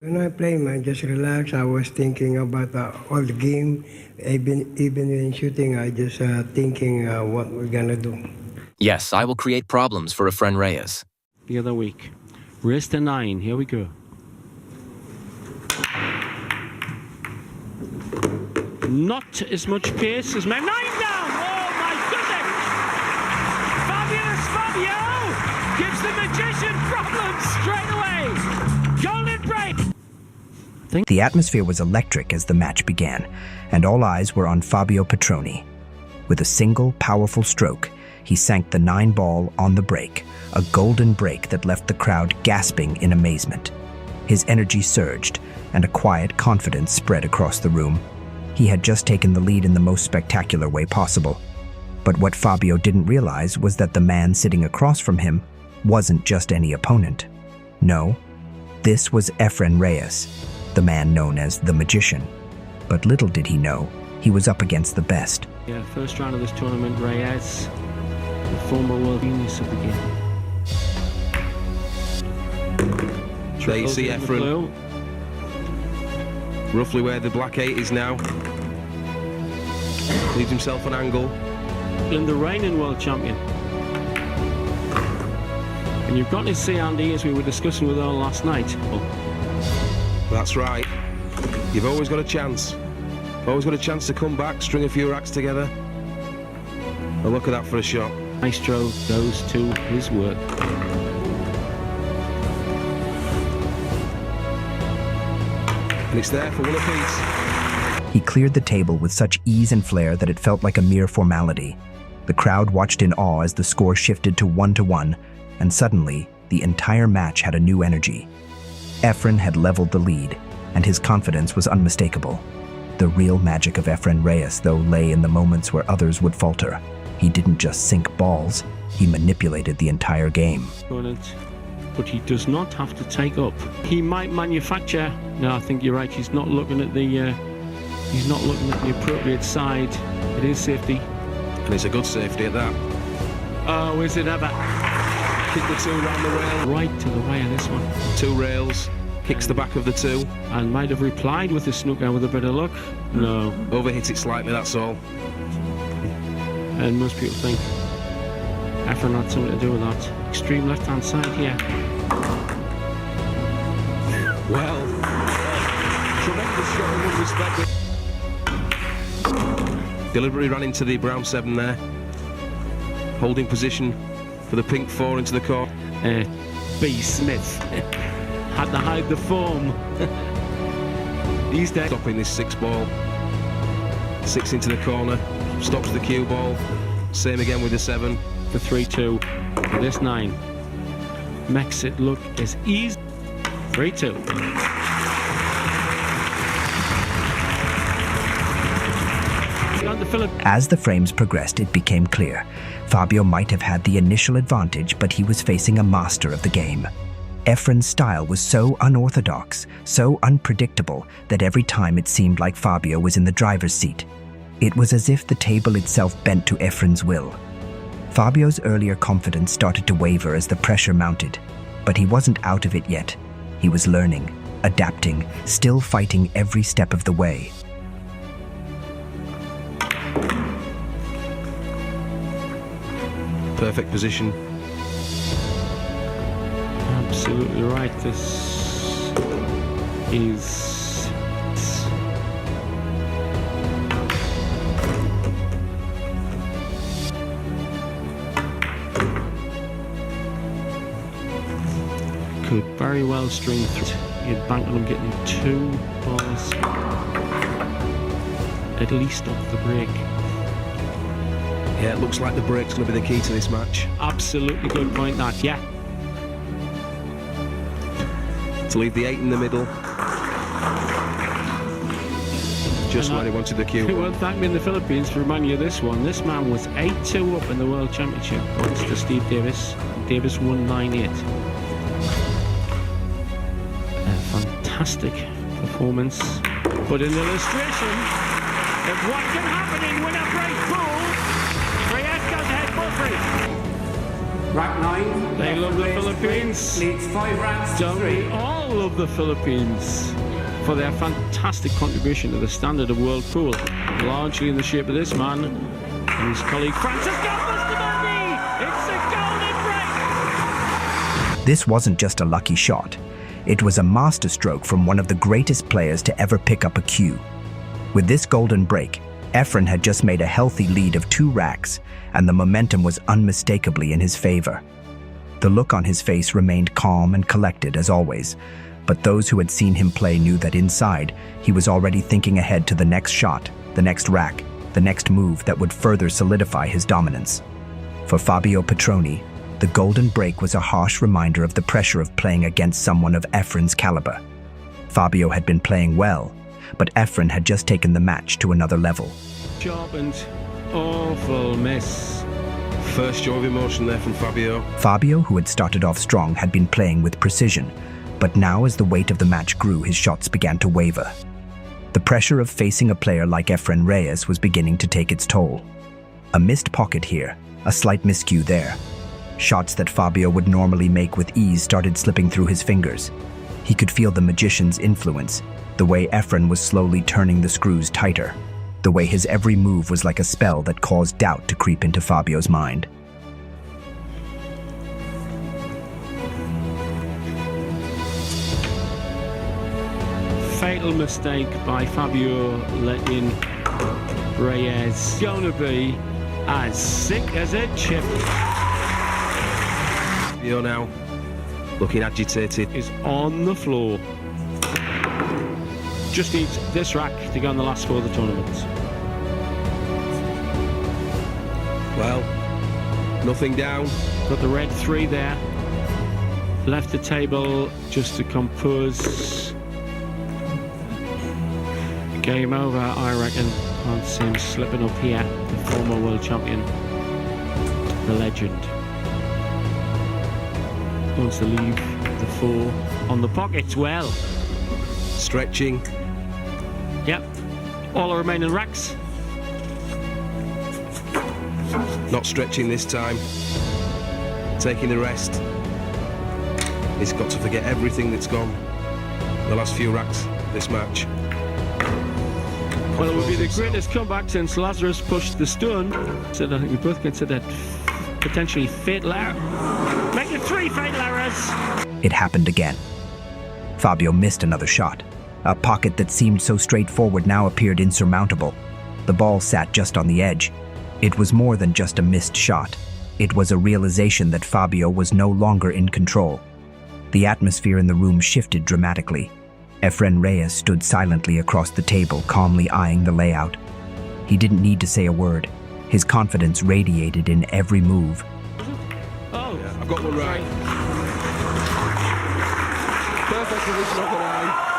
When I play, man, just relax. I was thinking about all the game. Even in shooting, I just thinking what we're gonna do. Yes, I will create problems for Efren Reyes. The other week. Race to 9. Here we go. Not as much pace as men. 9 down! Oh my goodness! Fabulous Fabio gives the magician problems straight away. Golden break. The atmosphere was electric as the match began, and all eyes were on Fabio Petroni. With a single, powerful stroke, he sank the 9-ball on the break, a golden break that left the crowd gasping in amazement. His energy surged, and a quiet confidence spread across the room. He had just taken the lead in the most spectacular way possible. But what Fabio didn't realize was that the man sitting across from him wasn't just any opponent. No, this was Efren Reyes, the man known as the Magician. But little did he know, he was up against the best. Yeah, first round of this tournament, Reyes, the former world genius of the game. There you see Efren, roughly where the black 8 is now. Leaves himself an angle. And the reigning world champion. And you've got to see, Andy, as we were discussing with Earl last night. That's right. You've always got a chance. Always got a chance to come back, string a few racks together. A look at that for a shot. Maestro goes to his work. And it's there for one apiece. He cleared the table with such ease and flair that it felt like a mere formality. The crowd watched in awe as the score shifted to 1-1, and suddenly, the entire match had a new energy. Efren had leveled the lead, and his confidence was unmistakable. The real magic of Efren Reyes, though, lay in the moments where others would falter. He didn't just sink balls, he manipulated the entire game. But he does not have to take up. He might manufacture. No, I think you're right. He's not looking at the appropriate side. It is safety. And it's a good safety at that. Oh, is it ever? Kick the 2 round the rail. Right to the way of this one. 2 rails. Kicks the back of the 2. And might have replied with the snooker with a bit of luck. No. Overhit it slightly, that's all. And most people think Efren had something to do with that. Extreme left-hand side here. Well, tremendous shot in respect. Deliberately ran into the brown 7 there. Holding position for the pink 4 into the court. B. Smith had to hide the form. He's dead. Stopping this 6 ball. 6 into the corner. Stops the cue ball. Same again with the 7. For 3-2. For this 9. Makes it look as easy. 3-2. As the frames progressed, it became clear. Fabio might have had the initial advantage, but he was facing a master of the game. Efren's style was so unorthodox, so unpredictable, that every time it seemed like Fabio was in the driver's seat. It was as if the table itself bent to Efren's will. Fabio's earlier confidence started to waver as the pressure mounted, but he wasn't out of it yet. He was learning, adapting, still fighting every step of the way. Perfect position. Absolutely right. This is... could very well string through. You'd bank on him getting 2 balls at least off the break. Yeah, it looks like the break's going to be the key to this match. Absolutely good point, that, yeah. To leave the 8 in the middle. Just where he wanted the cue. Well, thank me in the Philippines for reminding you of this one. This man was 8-2 up in the World Championship points to Steve Davis. Davis won 9-8. A fantastic performance, but an illustration of what can happen in winner break pool. Reyes goes ahead for free. Rack 9. They love the Efren Reyes Philippines. Leads 5 racks to Don't 3. we all love the Philippines for their fantastic contribution to the standard of world pool, largely in the shape of this man and his colleague Francisco Bustamante. It's a golden break. This wasn't just a lucky shot. It was a masterstroke from one of the greatest players to ever pick up a cue. With this golden break, Efren had just made a healthy lead of 2 racks, and the momentum was unmistakably in his favor. The look on his face remained calm and collected as always, but those who had seen him play knew that inside, he was already thinking ahead to the next shot, the next rack, the next move that would further solidify his dominance. For Fabio Petroni, the golden break was a harsh reminder of the pressure of playing against someone of Efren's caliber. Fabio had been playing well, but Efren had just taken the match to another level. Job and awful miss. First show of emotion there from Fabio. Fabio, who had started off strong, had been playing with precision, but now as the weight of the match grew, his shots began to waver. The pressure of facing a player like Efren Reyes was beginning to take its toll. A missed pocket here, a slight miscue there. Shots that Fabio would normally make with ease started slipping through his fingers. He could feel the magician's influence, the way Efren was slowly turning the screws tighter, the way his every move was like a spell that caused doubt to creep into Fabio's mind. Fatal mistake by Fabio letting Reyes. Gonna be as sick as a chip. Fabio now looking agitated. Is on the floor. Just needs this rack to go on the last 4 of the tournament. Well, nothing down. Got the red 3 there. Left the table just to compose. Game over, I reckon. Can't see him slipping up here. The former world champion. The legend. Wants to leave the 4 on the pockets. Well. Stretching. Yep. All the remaining racks. Not stretching this time. Taking the rest. He's got to forget everything that's gone the last few racks of this match. Well, it would be the greatest comeback since Lazarus pushed the stun. So I think we both considered potentially fatal error. Make it 3 fatal errors. It happened again. Fabio missed another shot. A pocket that seemed so straightforward now appeared insurmountable. The ball sat just on the edge. It was more than just a missed shot. It was a realization that Fabio was no longer in control. The atmosphere in the room shifted dramatically. Efren Reyes stood silently across the table, calmly eyeing the layout. He didn't need to say a word. His confidence radiated in every move. Oh, I've got one right. Perfect position of the eye.